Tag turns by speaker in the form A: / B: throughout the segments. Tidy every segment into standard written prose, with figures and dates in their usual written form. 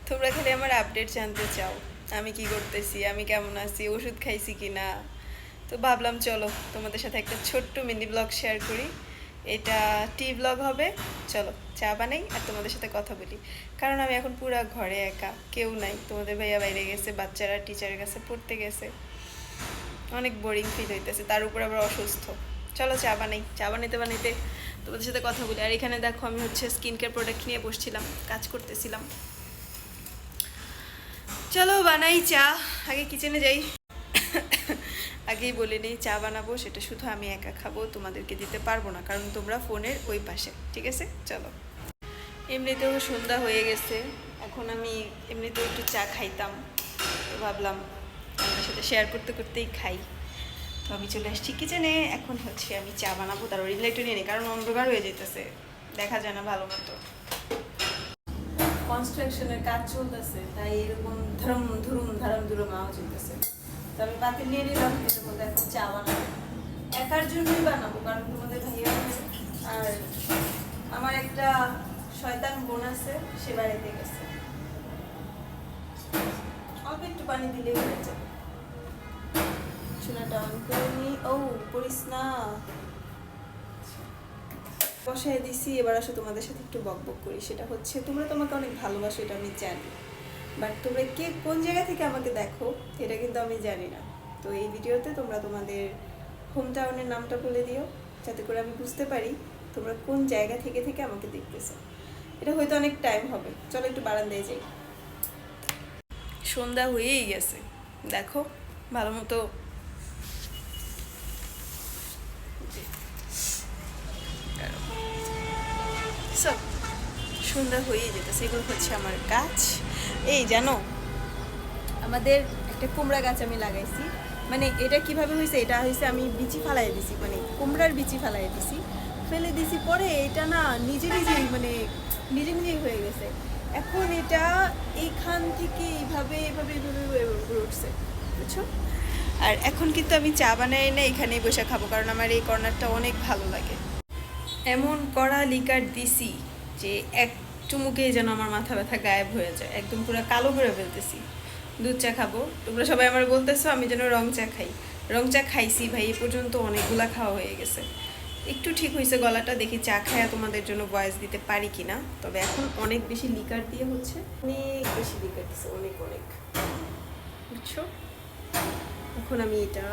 A: তোমরা খালি আমার আপডেট জানতে চাও, আমি কি করতেছি, আমি কেমন আছি, ওষুধ খাইছি কি না। তো ভাবলাম চলো তোমাদের সাথে একটা ছোট্ট মিনি ব্লগ শেয়ার করি। এটা টি ব্লগ হবে। চলো চা বানাই আর তোমাদের সাথে কথা বলি, কারণ আমি এখন পুরো ঘরে একা, কেউ নাই। তোমাদের ভাইয়া বাইরে গেছে, বাচ্চারা টিচারের কাছে পড়তে গেছে, অনেক বোরিং ফিল হইতেছে, তার উপর আবার অসুস্থ। চলো চা বানাই, চা বানাইতে বানাইতে তোমাদের সাথে কথা বলি। আর এখানে দেখো আমি হচ্ছে স্কিন কেয়ার প্রোডাক্ট নিয়ে বসছিলাম, কাজ করতেছিলাম। চলো বানাই চা, আগে কিচেনে যাই। আগেই বলে নিই, চা বানাবো সেটা শুধু আমি একা খাবো, তোমাদেরকে দিতে পারবো না, কারণ তোমরা ফোনের ওই পাশে। ঠিক আছে চলো। এমনিতেও সন্ধ্যা হয়ে গেছে, এখন আমি এমনিতেও একটু চা খাইতাম, তো ভাবলাম আমাদের সাথে শেয়ার করতে করতেই খাই। তো আমি চলে আসছি কিচেনে, এখন হচ্ছে আমি চা বানাবো। তার রিলেটেড নিয়ে নিই, কারণ অন্ধকার হয়ে যেতেছে, দেখা যায় না ভালো মতো। কনস্ট্রাকশনের কাজ চলতেছে, তাই এরকম ধরম ধুরুম ধারম ধুরুম আওয়াজ চলতেছে। তো আমি পাতিল নিয়ে নিলাম, এটা বলতে এখন চা বানাবো। একার জন্যই বানাবো, কারণ তোমাদের ভাইয়া আর আমার একটা শয়তান বোন আছে, সে বাড়িতে গেছে। অল্প একটু পানি দিলেই হয়ে যাবে। চুলাটা অন করে নি। ও পড়িস না, বসায় দিছি। এবার আসো তোমাদের সাথে একটু বক বক করি। সেটা হচ্ছে, তোমরা তোমাকে অনেক ভালোবাসো, এটা আমি জানি, বাট তোমরা কে কোন জায়গা থেকে আমাকে দেখো এটা কিন্তু আমি জানি না। তো এই ভিডিওতে তোমরা তোমাদের হোম টাউনের নামটা বলে দিও, যাতে করে আমি বুঝতে পারি তোমরা কোন জায়গা থেকে থেকে আমাকে দেখতেছো। এটা হয়তো অনেক টাইম হবে। চলো একটু বারান্দায় যাই। সন্ধ্যা হয়েই গেছে, দেখো ভালো মতো। সন্ধ্যা হয়েই যেতেছে। এগুলো হচ্ছে আমার গাছ। এই জানো, আমাদের একটা কুমড়া গাছ আমি লাগাইছি। মানে এটা কিভাবে হয়েছে, এটা হয়েছে আমি বিচি ফালাই দিছি, মানে কুমড়ার বিচি ফালাই দিছি, ফেলে দিছি। পরে এটা না নিজে নিজেই মানে নিজে নিজেই হয়ে গেছে। এখন এটা এইখান থেকে এইভাবে এইভাবে এইভাবে উপরে উঠছে, বুঝছো। আর এখন কিন্তু আমি চা বানাই না, এখানেই বসে খাবো, কারণ আমার এই কর্নারটা অনেক ভালো লাগে। এমন কড়া লিকার দিছি যে এক চুমুকেই যেন আমার মাথা ব্যথা গায়েব হয়ে যায়, একদম পুরো কালো করে ফেলতেছি। দুধ চা খাবো, তোমরা সবাই আমার বলতেছো আমি যেন রং চা খাই। রং চা খাইছি ভাই, এ পর্যন্ত অনেকগুলা খাওয়া হয়ে গেছে। একটু ঠিক হয়েছে গলাটা, দেখি চা খায়া তোমাদের জন্য ভয়েস দিতে পারি কিনা। তবে এখন অনেক বেশি লিকার দিয়ে হচ্ছে, অনেক বেশি লিকার দিচ্ছে, অনেক অনেক, বুঝছো। এখন আমি এটা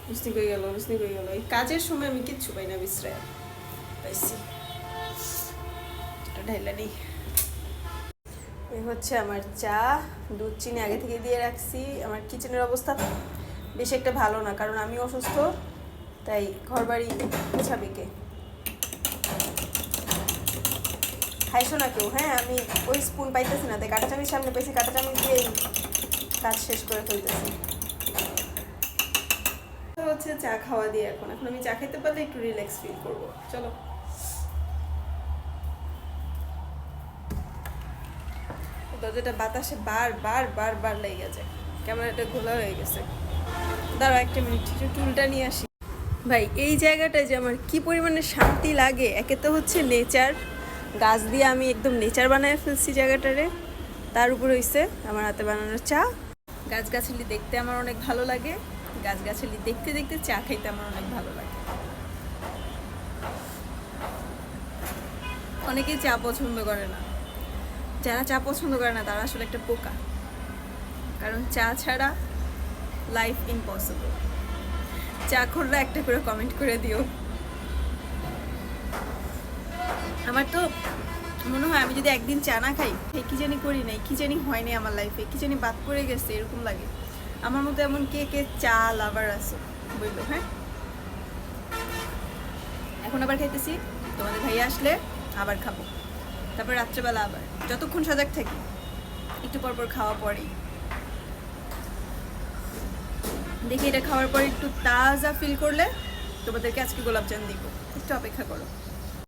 A: বুঝতে হয়ে গেল, বুঝতে হয়ে গেল। এই কাজের সময় আমি কিচ্ছু পাই না, বিশ্রায় পাইছি। ঢাইলা নেই। এই হচ্ছে আমার চা, দুধ চিনি আগে থেকে দিয়ে রাখছি। আমার কিচেনের অবস্থা বেশি একটা ভালো না, কারণ আমি অসুস্থ, তাই ঘর বাড়ি গোছাবে কে। খাইছো না কেউ? হ্যাঁ, আমি ওই স্পুন পাইতেছি না, তাই কাঁটা চামিচ সামনে পেয়েছি, কাঁটা চামিচ দিয়ে কাজ শেষ করে ফেলতেছি। হচ্ছে চা খাওয়া দিয়ে এখন এখন আমি চা খেতে পারলে একটু রিল্যাক্স ফিল করবো। চলো। দরজাটা বাতাসে বার লেগে যায়, ক্যামেরাটা ঘোলা হয়ে গেছে। দাঁড়াও একটা মিনিট, একটু টুলটা নিয়ে আসি। ভাই এই জায়গাটায় যে আমার কি পরিমাণে শান্তি লাগে। একে তো হচ্ছে নেচার, গাছ দিয়ে আমি একদম নেচার বানায় ফেলছি জায়গাটারে, তার উপর হইছে আমার হাতে বানানোর চা। গাছগাছালি দেখতে আমার অনেক ভালো লাগে, গাছগাছালি দেখতে দেখতে চা খাইতে আমার অনেক ভালো লাগে। অনেকেই চা পছন্দ করে না, যারা চা পছন্দ করে না তারা আসলে একটা পোকা, কারণ চা ছাড়া লাইফ ইম্পসিবল। চা খোররা একটা করে কমেন্ট করে দিও। আমার তো মনে হয় আমি যদি একদিন চা না খাই, কি জানি করি নাই, কি জানি হয়নি আমার লাইফে, কি জানি বাদ পড়ে গেছে, এরকম লাগে। আমার মতো এমন কে কে চা লাভার আছে বললো? হ্যাঁ, এখন আবার খাইতেছি, তোমাদের ভাইয়া আসলে আবার খাবো, তারপর রাত্রেবেলা আবার, যতক্ষণ সজাগ থাকি একটু পর পর খাওয়া পরেই দেখি। এটা খাওয়ার পর একটু তাজা ফিল করলে তোমাদেরকে আজকে গোলাপজাম দিব, একটু অপেক্ষা করো।